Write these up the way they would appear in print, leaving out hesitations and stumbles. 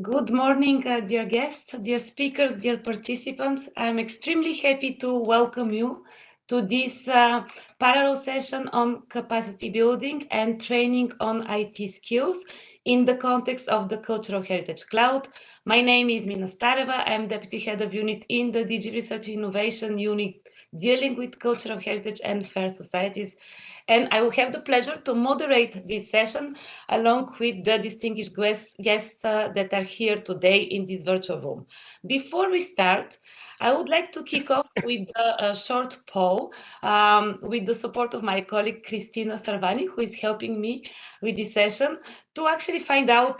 Good morning, dear guests, dear speakers, dear participants. I'm extremely happy to welcome you to this parallel session on capacity building and training on IT skills in the context of the Cultural Heritage Cloud. My name is Mina Stareva. I'm Deputy Head of Unit in the Digi Research Innovation Unit dealing with cultural heritage and fair societies. And I will have the pleasure to moderate this session along with the distinguished guests that are here today in this virtual room. Before we start, I would like to kick off with a short poll with the support of my colleague Cristina Sarvani, who is helping me with this session, to actually find out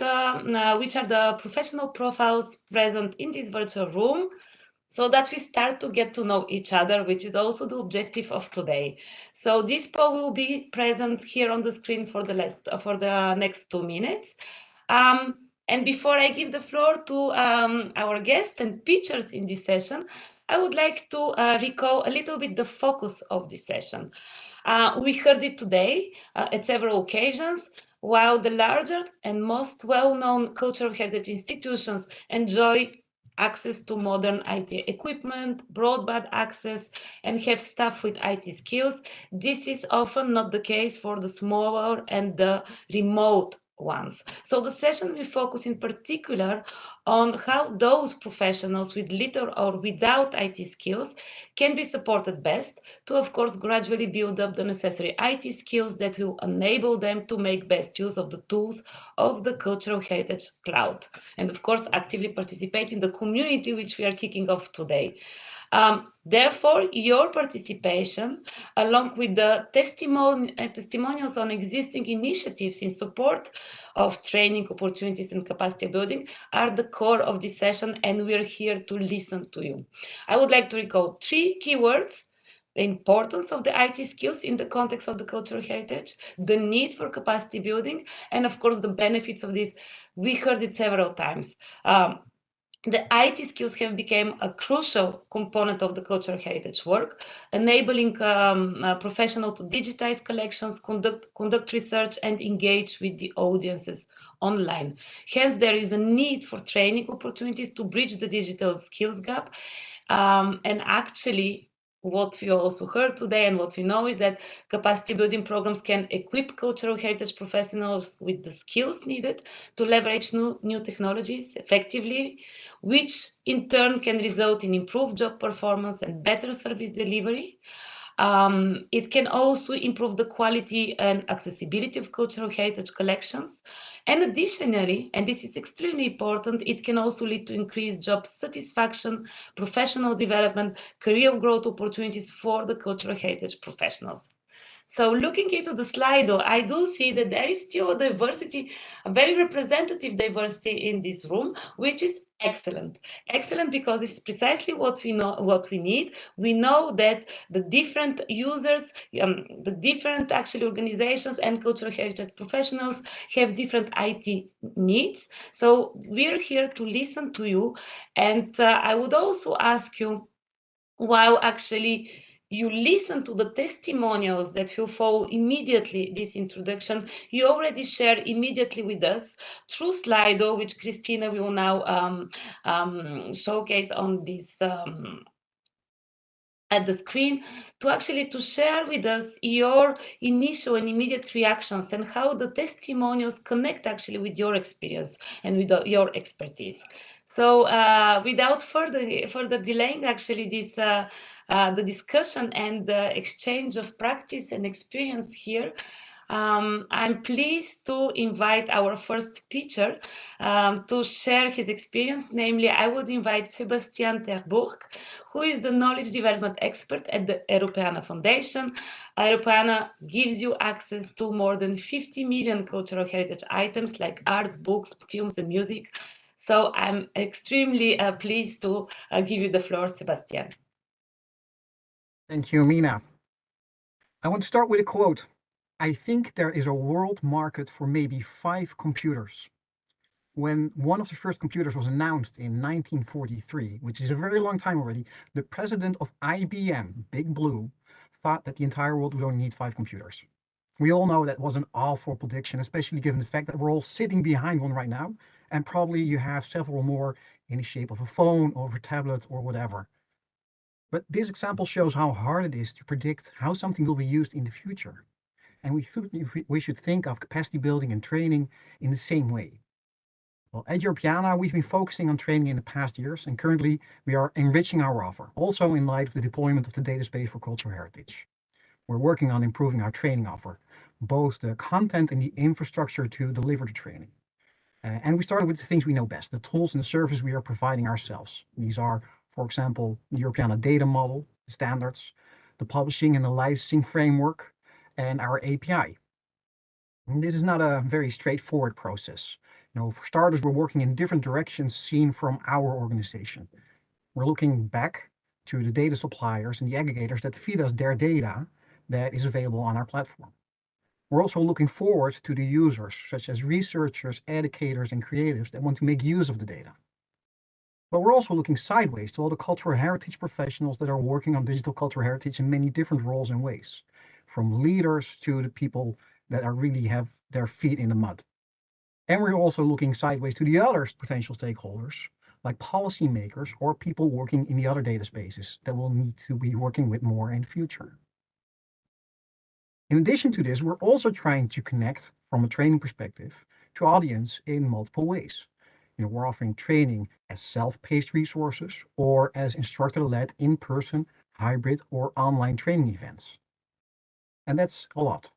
which are the professional profiles present in this virtual room, so that we start to get to know each other, which is also the objective of today. So this poll will be present here on the screen for the next 2 minutes. And before I give the floor to our guests and speakers in this session, I would like to recall a little bit the focus of this session. We heard it today at several occasions. While the larger and most well-known cultural heritage institutions enjoy access to modern IT equipment, broadband access, and have staff with IT skills, this is often not the case for the smaller and the remote ones. So the session will focus in particular on how those professionals with little or without IT skills can be supported best to, of course, gradually build up the necessary IT skills that will enable them to make best use of the tools of the Cultural Heritage Cloud. And of course, actively participate in the community which we are kicking off today. Therefore, your participation, along with the testimonials on existing initiatives in support of training opportunities and capacity building, are the core of this session, and we're here to listen to you. I would like to recall 3 keywords: the importance of the IT skills in the context of the cultural heritage, the need for capacity building, and of course the benefits of this. We heard it several times. The IT skills have become a crucial component of the cultural heritage work, enabling a professional to digitize collections, conduct research, and engage with the audiences online. Hence, there is a need for training opportunities to bridge the digital skills gap. And actually, what we also heard today and what we know is that capacity building programs can equip cultural heritage professionals with the skills needed to leverage new technologies effectively, which in turn can result in improved job performance and better service delivery. It can also improve the quality and accessibility of cultural heritage collections. And additionally, and this is extremely important, it can also lead to increased job satisfaction, professional development, career growth opportunities for the cultural heritage professionals. So looking into the slide, though, I do see that there is still a diversity, a very representative diversity in this room, which is excellent. Excellent because it's precisely what we know, what we need. We know that the different users, the different actually organizations and cultural heritage professionals have different IT needs. So we're here to listen to you. And I would also ask you, while actually you listen to the testimonials that will follow immediately this introduction, you already share immediately with us through Slido, which Christina will now showcase on this at the screen, to actually to share with us your initial and immediate reactions and how the testimonials connect actually with your experience and with your expertise. So without further delaying actually this the discussion and the exchange of practice and experience here, I'm pleased to invite our first speaker to share his experience. Namely, I would invite Sebastian Terburg, who is the knowledge development expert at the Europeana Foundation. Europeana gives you access to more than 50 million cultural heritage items like arts, books, films, and music. So I'm extremely pleased to give you the floor, Sebastian. Thank you, Mina. I want to start with a quote. I think there is a world market for maybe 5 computers. When one of the first computers was announced in 1943, which is a very long time already, the president of IBM, Big Blue, thought that the entire world would only need 5 computers. We all know that was an awful prediction, especially given the fact that we're all sitting behind one right now, and probably you have several more in the shape of a phone or a tablet or whatever. But this example shows how hard it is to predict how something will be used in the future. And we should think of capacity building and training in the same way. Well, at Europeana, we've been focusing on training in the past years, and currently we are enriching our offer, also in light of the deployment of the data space for cultural heritage. We're working on improving our training offer, both the content and the infrastructure to deliver the training. And we started with the things we know best, the tools and the service we are providing ourselves. These are, for example, the Europeana data model, the standards, the publishing and the licensing framework, and our API. And this is not a very straightforward process. For starters, we're working in different directions seen from our organization. We're looking back to the data suppliers and the aggregators that feed us their data that is available on our platform. We're also looking forward to the users, such as researchers, educators, and creatives that want to make use of the data. But we're also looking sideways to all the cultural heritage professionals that are working on digital cultural heritage in many different roles and ways, from leaders to the people that are really have their feet in the mud. And we're also looking sideways to the other potential stakeholders, like policymakers or people working in the other data spaces that we'll need to be working with more in the future. In addition to this, we're also trying to connect from a training perspective to audience in multiple ways. We're offering training as self-paced resources or as instructor-led in-person, hybrid, or online training events. And that's a lot.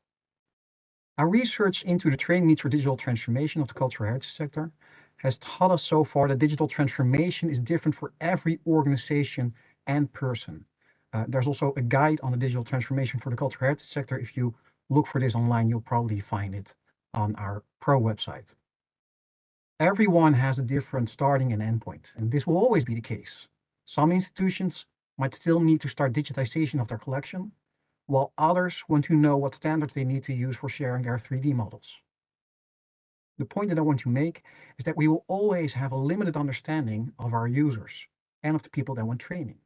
Our research into the training needs for digital transformation of the cultural heritage sector has taught us so far that digital transformation is different for every organization and person. There's also a guide on the digital transformation for the cultural heritage sector. If you look for this online, you'll probably find it on our Pro website. Everyone has a different starting and endpoint, and this will always be the case. Some institutions might still need to start digitization of their collection, while others want to know what standards they need to use for sharing their 3D models. The point that I want to make is that we will always have a limited understanding of our users and of the people that want training.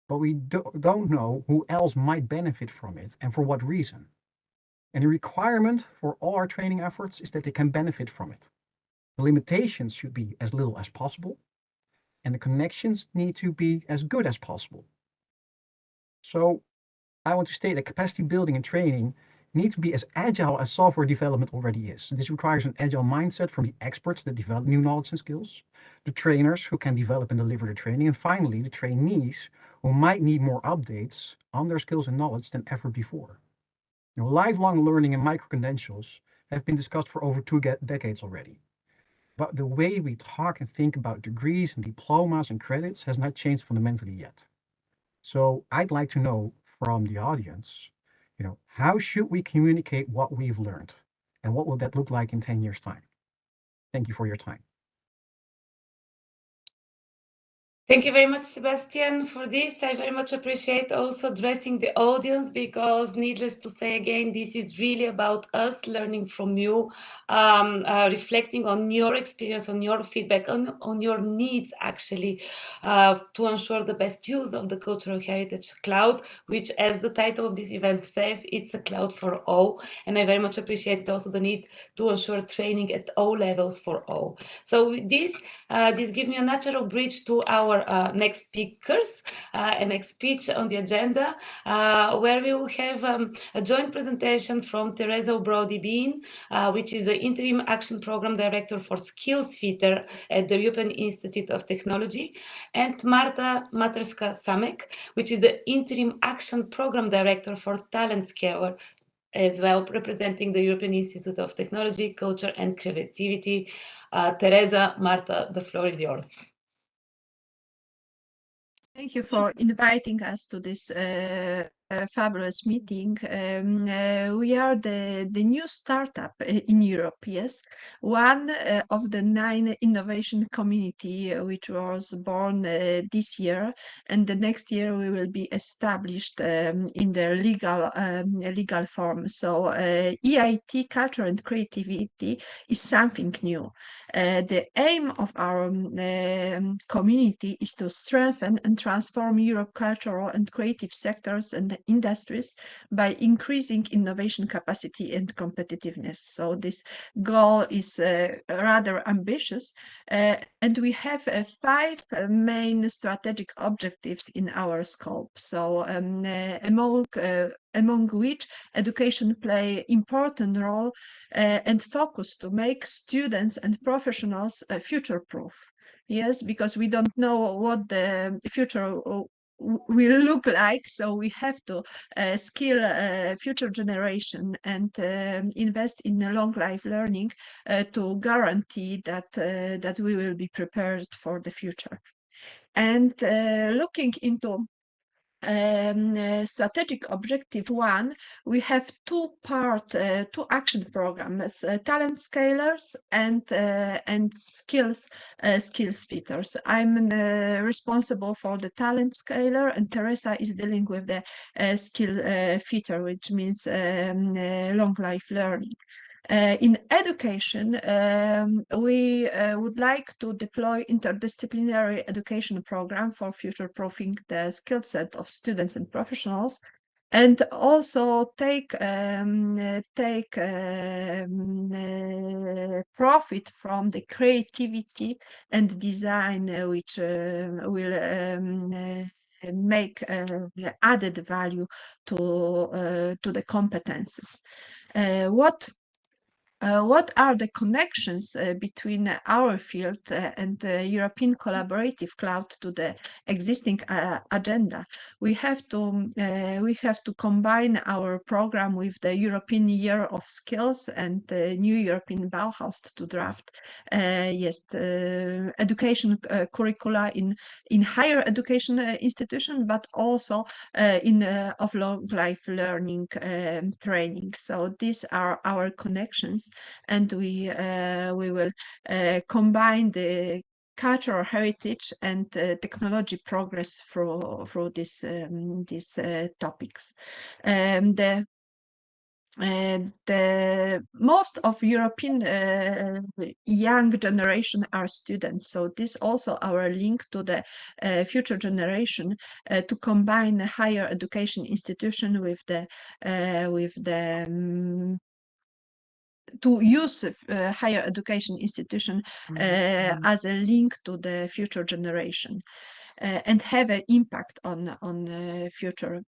But we don't know who else might benefit from it and for what reason. And the requirement for all our training efforts is that they can benefit from it. The limitations should be as little as possible, and the connections need to be as good as possible. So I want to state that capacity building and training need to be as agile as software development already is. This requires an agile mindset from the experts that develop new knowledge and skills, the trainers who can develop and deliver the training, and finally the trainees who might need more updates on their skills and knowledge than ever before. Lifelong learning and micro-credentials have been discussed for over 2 decades already. But the way we talk and think about degrees and diplomas and credits has not changed fundamentally yet. So I'd like to know from the audience, how should we communicate what we've learned? And what will that look like in 10 years' time? Thank you for your time. Thank you very much, Sebastian, for this. I very much appreciate also addressing the audience, because needless to say again, this is really about us learning from you, reflecting on your experience, on your feedback, on your needs actually, to ensure the best use of the Cultural Heritage Cloud, which, as the title of this event says, it's a cloud for all. And I very much appreciate also the need to ensure training at all levels for all. So with this gives me a natural bridge to our next speakers and next speech on the agenda, where we will have a joint presentation from Teresa O'Brody-Bean, which is the Interim Action Program Director for SkillsFitter at the European Institute of Technology, and Marta Materska-Samek, which is the Interim Action Program Director for TalentScaler, as well, representing the European Institute of Technology, Culture and Creativity. Teresa, Marta, the floor is yours. Thank you for inviting us to this fabulous meeting. We are the new startup in Europe, yes, one of the 9 innovation community which was born this year, and the next year we will be established in the legal form. So EIT, culture and creativity, is something new. The aim of our community is to strengthen and transform Europe cultural and creative sectors and industries by increasing innovation capacity and competitiveness. So this goal is rather ambitious, and we have 5 main strategic objectives in our scope. So among which education play important role and focus to make students and professionals future-proof. Yes, because we don't know what the future will look like, so we have to skill future generation and invest in long life learning to guarantee that that we will be prepared for the future. And looking into strategic objective 1, we have two action programs, talent scalers and skills fitters. I'm responsible for the talent scaler, and Teresa is dealing with the skill fitter, which means long life learning. In education, we would like to deploy interdisciplinary education program for future-proofing the skill set of students and professionals, and also take profit from the creativity and design which will make added value to the competences. What are the connections between our field and the European Collaborative Cloud to the existing agenda? We have to combine our program with the European Year of Skills and the new European Bauhaus to draft education curricula in higher education institution, but also in of long life learning training. So these are our connections, and we will combine the cultural heritage and technology progress through these topics. The most of European young generation are students, so this also our link to the future generation to combine a higher education institution with the to use higher education institution as a link to the future generation and have an impact on future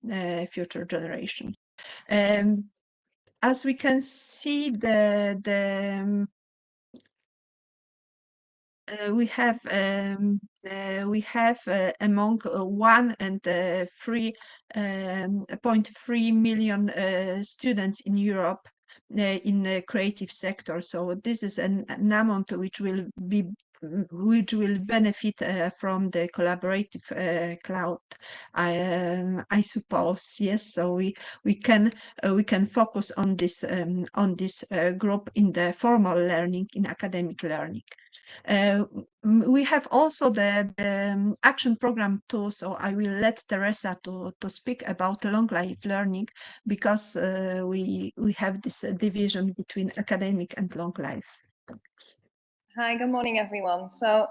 generation. As we can see, we have among 1 and 3.3 million students in Europe in the creative sector. So this is an amount which will benefit from the collaborative cloud, I suppose. Yes, so we can focus on this group in the formal learning, in academic learning. We have also the action program too, so I will let Teresa to speak about long life learning, because we have this division between academic and long life topics. Hi, good morning, everyone. So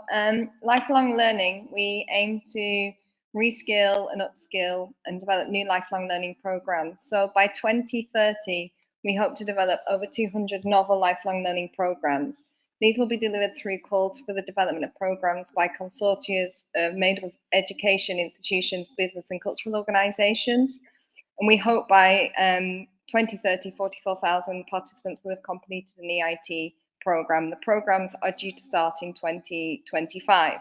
lifelong learning, we aim to reskill and upskill and develop new lifelong learning programs. So by 2030, we hope to develop over 200 novel lifelong learning programs. These will be delivered through calls for the development of programs by consortia made up of education institutions, business and cultural organizations. And we hope by 2030, 44,000 participants will have completed an EIT program. The programs are due to start in 2025.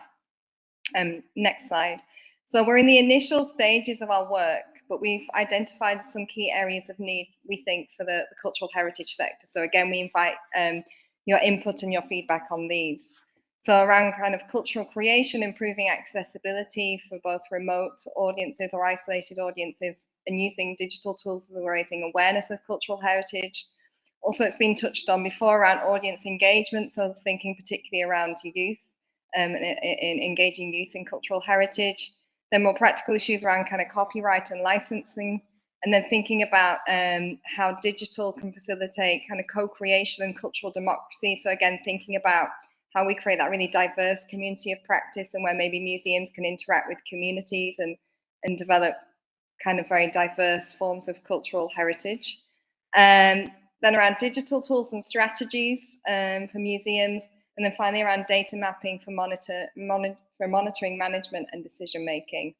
Next slide. So we're in the initial stages of our work, but we've identified some key areas of need, we think, for the cultural heritage sector. So again, we invite your input and your feedback on these. So around kind of cultural creation, improving accessibility for both remote audiences or isolated audiences, and using digital tools for raising awareness of cultural heritage. Also, it's been touched on before around audience engagement, so thinking particularly around youth, in engaging youth in cultural heritage. Then more practical issues around kind of copyright and licensing, and then thinking about how digital can facilitate kind of co-creation and cultural democracy. So again, thinking about how we create that really diverse community of practice, and where maybe museums can interact with communities and develop kind of very diverse forms of cultural heritage. Then around digital tools and strategies for museums, and then finally around data mapping for monitoring, management, and decision making.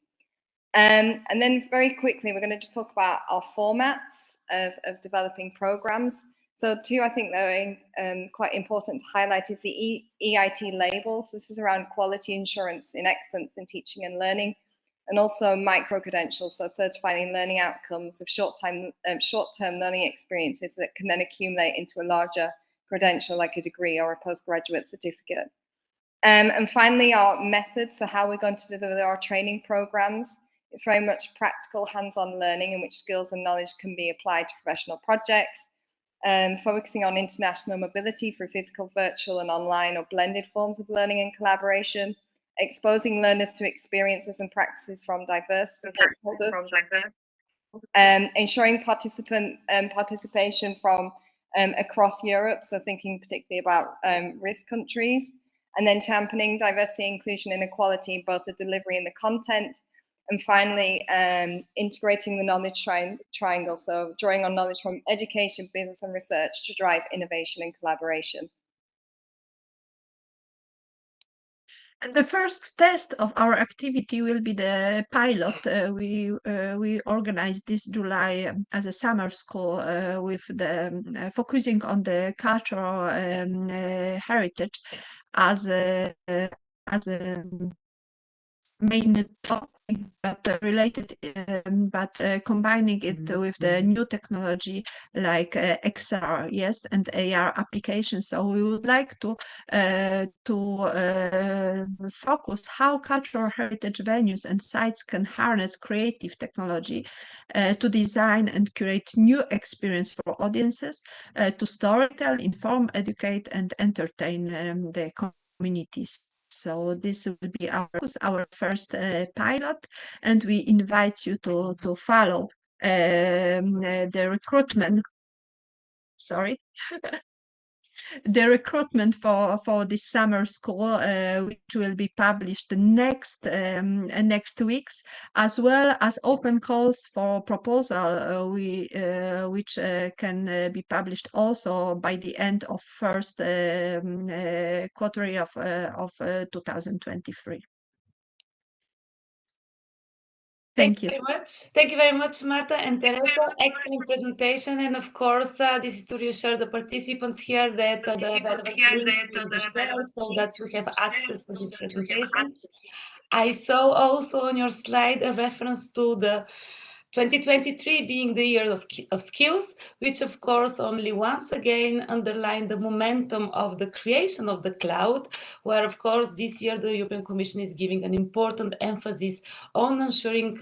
And then very quickly, we're going to just talk about our formats of developing programs. So two, I think that are quite important to highlight is the EIT labels. This is around quality assurance in excellence in teaching and learning, and also micro-credentials, so certifying learning outcomes of short-term learning experiences that can then accumulate into a larger credential like a degree or a postgraduate certificate. And finally, our methods, so how we're going to deliver our training programs. It's very much practical hands-on learning in which skills and knowledge can be applied to professional projects, focusing on international mobility through physical, virtual, and online or blended forms of learning and collaboration, exposing learners to experiences and practices from diverse stakeholders, ensuring participation from across Europe, so thinking particularly about risk countries, and then championing diversity, inclusion, and equality in both the delivery and the content. And finally, integrating the knowledge triangle, so drawing on knowledge from education, business, and research to drive innovation and collaboration. And the first test of our activity will be the pilot. We organized this July as a summer school with the focusing on the cultural heritage as a main topic, but related, but combining it with the new technology like XR, yes, and AR applications. So we would like to focus how cultural heritage venues and sites can harness creative technology to design and create new experience for audiences, to storytell, inform, educate, and entertain the communities. So this will be our first pilot, and we invite you to follow the recruitment. Sorry. The recruitment for this summer school, which will be published next weeks, as well as open calls for proposal, which can be published also by the end of first quarter of 2023. Thank you very much. Thank you very much, Marta and Teresa. Excellent presentation. And of course, this is to reassure the participants here that the available links will be shared so that you have access to this presentation. I saw also on your slide a reference to the 2023 being the year of skills, which of course only once again underlined the momentum of the creation of the cloud, where of course this year the European Commission is giving an important emphasis on ensuring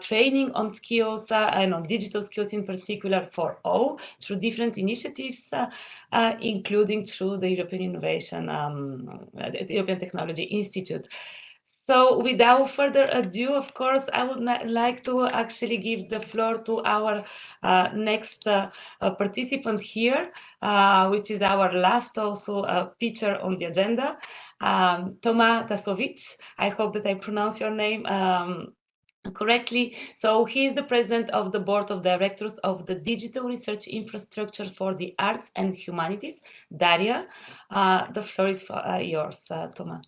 training on skills and on digital skills in particular for all through different initiatives, including through the European Innovation, the European Technology Institute. So without further ado, of course, I would like to actually give the floor to our next participant here, which is our last also feature on the agenda, Toma Tasovic. I hope that I pronounce your name correctly. So he is the president of the board of directors of the Digital Research Infrastructure for the Arts and Humanities, DARIA. The floor is yours, Toma.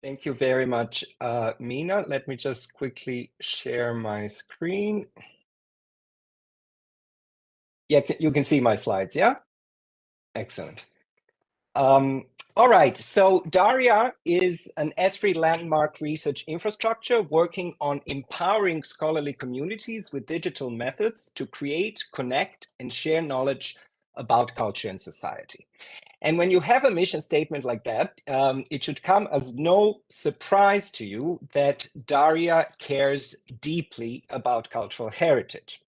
Thank you very much, Mina. Let me just quickly share my screen. Yeah, you can see my slides, yeah? Excellent. All right, so DARIA is an ESFRI landmark research infrastructure working on empowering scholarly communities with digital methods to create, connect, and share knowledge about culture and society. And when you have a mission statement like that, it should come as no surprise to you that DARIA cares deeply about cultural heritage.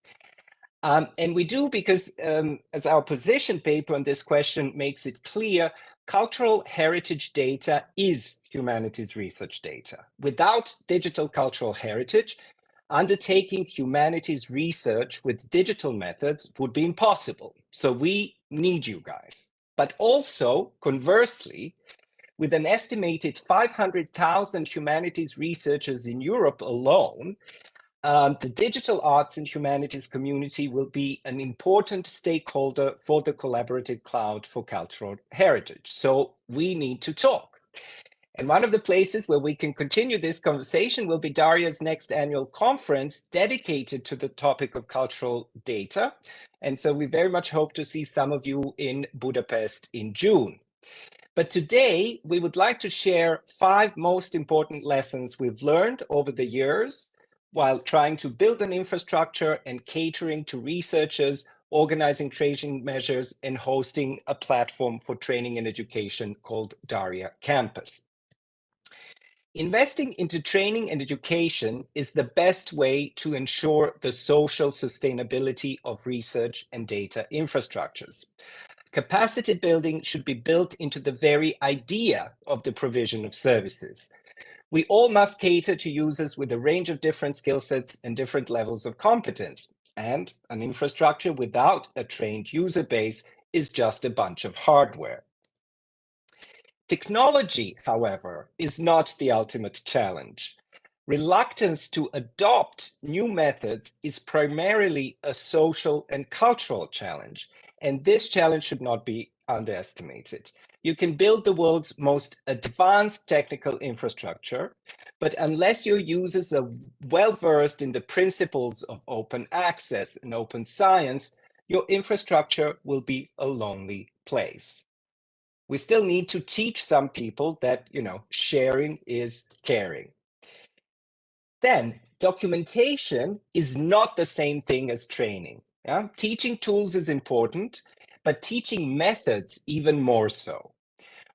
And we do because, as our position paper on this question makes it clear, cultural heritage data is humanities research data. Without digital cultural heritage, undertaking humanities research with digital methods would be impossible. So we need you guys. But also, conversely, With an estimated 500,000 humanities researchers in Europe alone, the digital arts and humanities community will be an important stakeholder for the collaborative cloud for cultural heritage. So we need to talk. And one of the places where we can continue this conversation will be Daria's next annual conference dedicated to the topic of cultural data. And so we very much hope to see some of you in Budapest in June. But today, we would like to share 5 most important lessons we've learned over the years while trying to build an infrastructure and catering to researchers, organizing training measures, and hosting a platform for training and education called Daria Campus. Investing into training and education is the best way to ensure the social sustainability of research and data infrastructures. Capacity building should be built into the very idea of the provision of services. We all must cater to users with a range of different skill sets and different levels of competence. And an infrastructure without a trained user base is just a bunch of hardware. Technology, however, is not the ultimate challenge. Reluctance to adopt new methods is primarily a social and cultural challenge, and this challenge should not be underestimated. You can build the world's most advanced technical infrastructure, but unless your users are well-versed in the principles of open access and open science, your infrastructure will be a lonely place. We still need to teach some people that, sharing is caring. Then, documentation is not the same thing as training. Yeah? Teaching tools is important, but teaching methods even more so.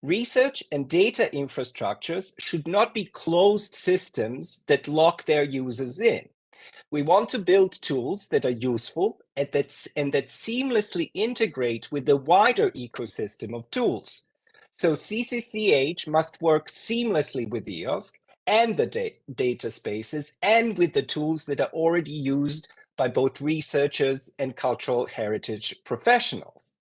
Research and data infrastructures should not be closed systems that lock their users in. We want to build tools that are useful and that seamlessly integrate with the wider ecosystem of tools. So CCCH must work seamlessly with EOSC and the data spaces and with the tools that are already used by both researchers and cultural heritage professionals,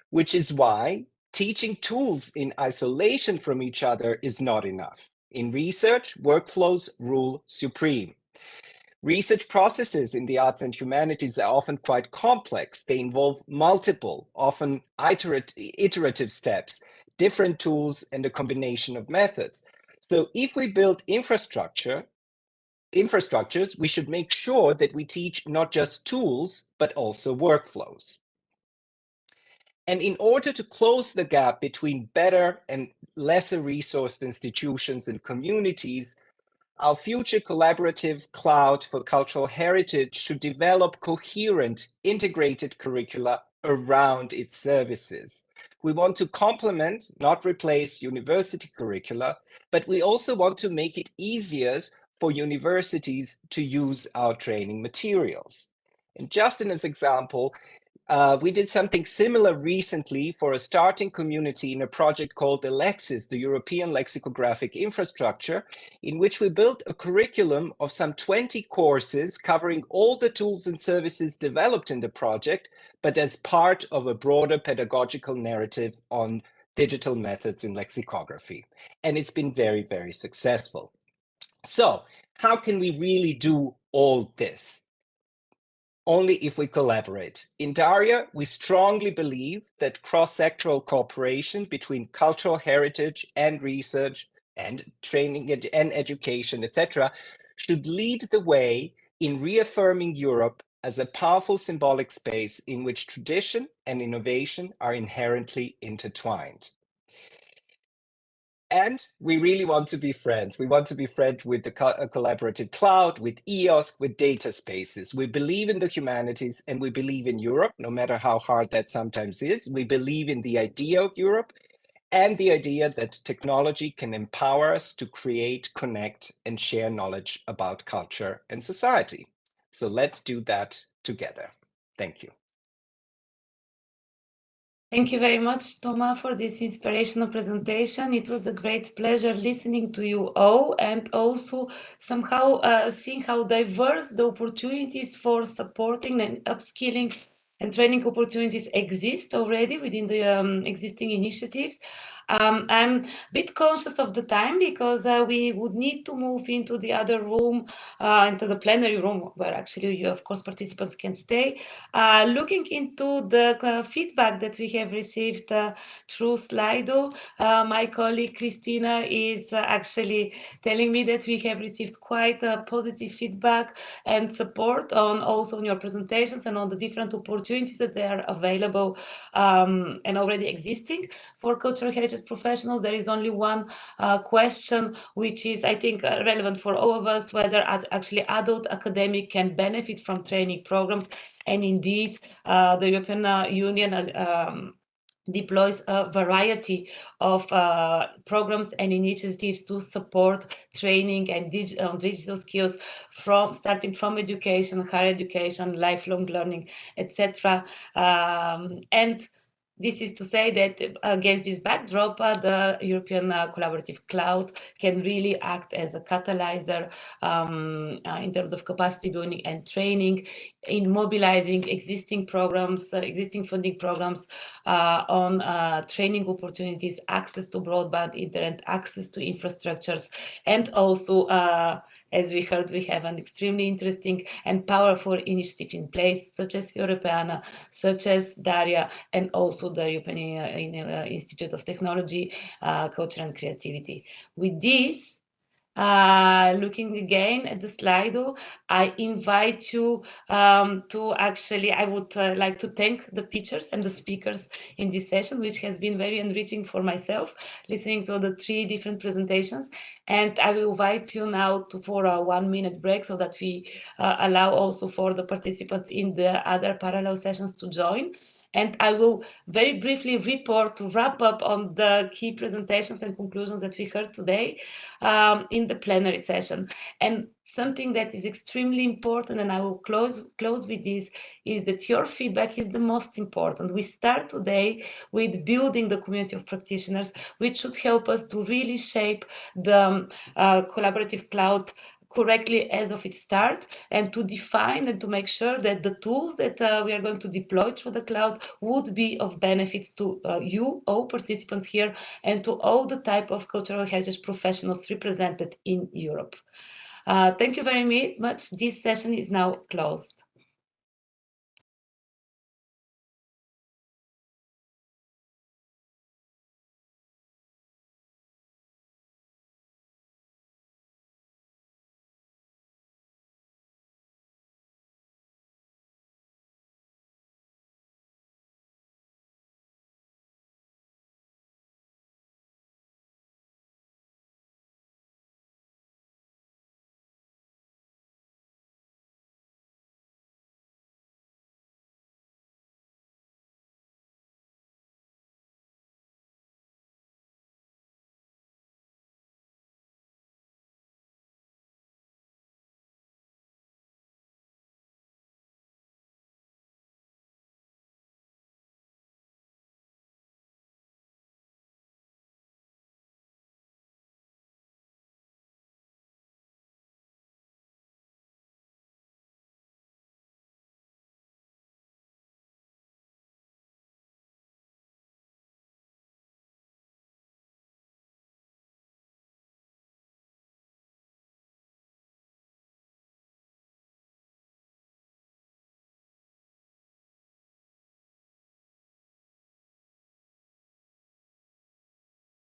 which is why teaching tools in isolation from each other is not enough. In research, workflows rule supreme. Research processes in the arts and humanities are often quite complex. They involve multiple, often iterative steps, different tools, and a combination of methods. So if we build infrastructures, we should make sure that we teach not just tools, but also workflows. And in order to close the gap between better and lesser resourced institutions and communities, our future collaborative cloud for cultural heritage should develop coherent, integrated curricula around its services. We want to complement, not replace, university curricula, but we also want to make it easier for universities to use our training materials. And just as an example, we did something similar recently for a starting community in a project called Alexis, the European Lexicographic Infrastructure, in which we built a curriculum of some 20 courses covering all the tools and services developed in the project, but as part of a broader pedagogical narrative on digital methods in lexicography. And it's been very, very successful. So how can we really do all this? Only if we collaborate. In Daria, we strongly believe that cross-sectoral cooperation between cultural heritage and research and training and education, etc., should lead the way in reaffirming Europe as a powerful symbolic space in which tradition and innovation are inherently intertwined. And we really want to be friends. We want to be friends with the collaborative cloud, with EOSC, with data spaces. We believe in the humanities and we believe in Europe, no matter how hard that sometimes is. We believe in the idea of Europe and the idea that technology can empower us to create, connect, and share knowledge about culture and society. So let's do that together. Thank you. Thank you very much, Thomas, for this inspirational presentation. It was a great pleasure listening to you all and also somehow seeing how diverse the opportunities for supporting and upskilling and training opportunities exist already within the existing initiatives. I'm a bit conscious of the time because we would need to move into the other room, into the plenary room, where actually you, of course, participants can stay. Looking into the feedback that we have received through Slido, my colleague Christina is actually telling me that we have received quite a positive feedback and support on also on your presentations and on the different opportunities that they are available and already existing for cultural heritage professionals. There is only one question, which is, I think, relevant for all of us, whether actually adult academic can benefit from training programs. And indeed, the European Union deploys a variety of programs and initiatives to support training and digital skills, starting from education, higher education, lifelong learning, etc. And this is to say that against this backdrop, the European Collaborative Cloud can really act as a catalyzer in terms of capacity building and training, in mobilizing existing programs, existing funding programs on training opportunities, access to broadband internet, access to infrastructures, and also as we heard, we have an extremely interesting and powerful initiative in place, such as Europeana, such as Daria, and also the European Institute of Technology, Culture and Creativity. With this, looking again at the Slido, I invite you to actually, I would like to thank the teachers and the speakers in this session, which has been very enriching for myself, listening to the 3 different presentations. And I will invite you now for a 1-minute break so that we allow also for the participants in the other parallel sessions to join. And I will very briefly report to wrap up on the key presentations and conclusions that we heard today in the plenary session. And something that is extremely important, and I will close with this, is that your feedback is the most important. We start today with building the community of practitioners, which should help us to really shape the collaborative cloud correctly as of its start, and to define and to make sure that the tools that we are going to deploy through the cloud would be of benefits to you, all participants here, and to all the type of cultural heritage professionals represented in Europe. Thank you very much. This session is now closed.